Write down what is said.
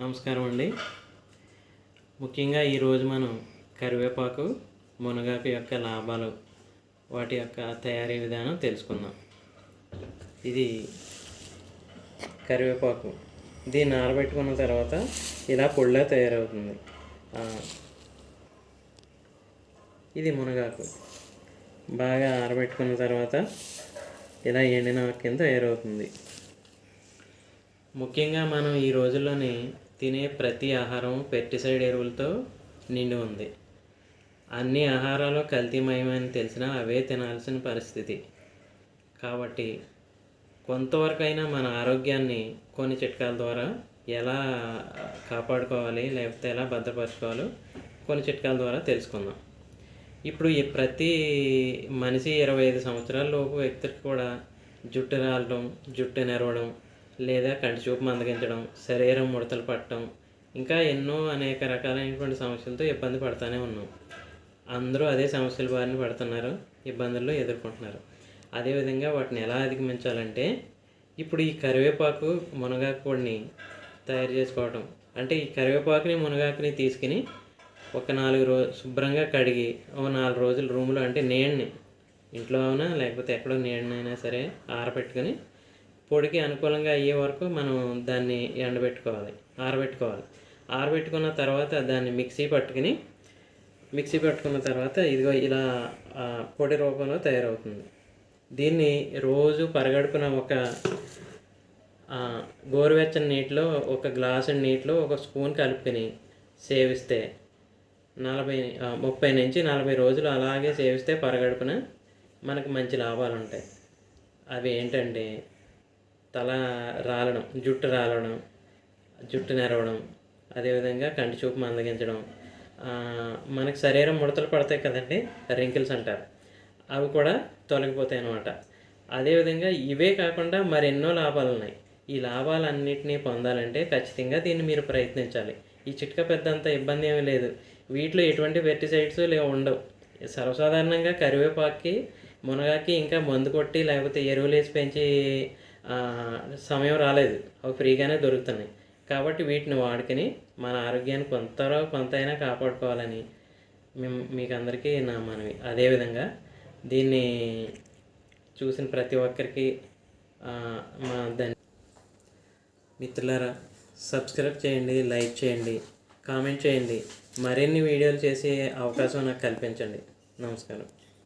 నమస్కారం అండి. ముఖ్యంగా ఈరోజు మనం కరివేపాకు, మునగాకు యొక్క లాభాలు, వాటి యొక్క తయారీ విధానం తెలుసుకుందాం. ఇది కరివేపాకు. దీన్ని ఆరబెట్టుకున్న తర్వాత ఇలా పొడిలా తయారవుతుంది. ఇది మునగాకు. బాగా ఆరబెట్టుకున్న తర్వాత ఇలా ఎండిన కింద తయారవుతుంది. ముఖ్యంగా మనం ఈ రోజుల్లోని తినే ప్రతి ఆహారం పెస్టిసైడ్ ఎరువులతో నిండి ఉంది. అన్ని ఆహారాలు కల్తీమయమని తెలిసినా అవే తినాల్సిన పరిస్థితి. కాబట్టి కొంతవరకైనా మన ఆరోగ్యాన్ని కొన్ని చిట్కాల ద్వారా ఎలా కాపాడుకోవాలి, లేకపోతే ఎలా భద్రపరచుకోవాలో కొన్ని చిట్కాల ద్వారా తెలుసుకుందాం. ఇప్పుడు ఈ ప్రతి మనిషి 25 సంవత్సరాల లోపు వ్యక్తికి కూడా జుట్టు రాలడం, జుట్టు నెరవడం, లేదా కంటి చూపు మందగించడం, శరీరం ముడతలు పట్టడం, ఇంకా ఎన్నో అనేక రకాలైనటువంటి సమస్యలతో ఇబ్బంది పడుతూనే ఉన్నాం. అందరూ అదే సమస్యల బారిన పడుతున్నారు, ఇబ్బందుల్లో ఎదుర్కొంటున్నారు. అదేవిధంగా వాటిని ఎలా అధిగమించాలంటే ఇప్పుడు ఈ కరివేపాకు, మునగాకు పొడిని తయారు చేసుకోవడం. అంటే ఈ కరివేపాకుని, మునగాకుని తీసుకుని ఒక 4 రోజులు శుభ్రంగా కడిగి 4 రోజులు రూమ్లో, అంటే నీడని ఇంట్లో అయినా లేకపోతే ఎక్కడో నీడనైనా సరే ఆరబెట్టుకొని పొడికి అనుకూలంగా అయ్యే వరకు మనం దాన్ని ఆరబెట్టుకోవాలి. ఆరబెట్టుకున్న తర్వాత దాన్ని మిక్సీ పట్టుకున్న తర్వాత ఇదిగో ఇలా పొడి రూపంలో తయారవుతుంది. దీన్ని రోజు పరగడుపున ఒక గోరువెచ్చని నీటిలో, ఒక గ్లాసు నీటిలో ఒక స్పూన్ కలుపుకొని సేవిస్తే 30 నుంచి 40 రోజులు అలాగే సేవిస్తే పరగడుపున మనకు మంచి లాభాలు ఉంటాయి. అవి ఏంటంటే తల రాలడం, జుట్టు నెరవడం, అదేవిధంగా కంటి చూపు మందగించడం, మనకు శరీరం ముడతలు పడతాయి కదండి, రింకిల్స్ అంటారు, అవి కూడా తొలగిపోతాయి అన్నమాట. అదేవిధంగా ఇవే కాకుండా మరెన్నో లాభాలు ఉన్నాయి. ఈ లాభాలన్నింటినీ పొందాలంటే ఖచ్చితంగా దీన్ని మీరు ప్రయత్నించాలి. ఈ చిట్కా పెద్దంత ఇబ్బంది ఏమీ లేదు. వీటిలో ఎటువంటి పెస్టిసైడ్స్ ఉండవు. సర్వసాధారణంగా కరివేపాకుకి, మునగాకి ఇంకా మందు కొట్టి లేకపోతే ఎరువులు వేసి పెంచి సమయం రాలేదు. అవి ఫ్రీగానే దొరుకుతున్నాయి. కాబట్టి వీటిని వాడుకొని మన ఆరోగ్యాన్ని కొంతైనా కాపాడుకోవాలని మీకు అందరికీ నా మనవి. అదేవిధంగా దీన్ని చూసిన ప్రతి ఒక్కరికి మా మిత్రులారా, సబ్స్క్రైబ్ చేయండి, లైక్ చేయండి, కామెంట్ చేయండి. మరిన్ని వీడియోలు చేసే అవకాశం నాకు కల్పించండి. నమస్కారం.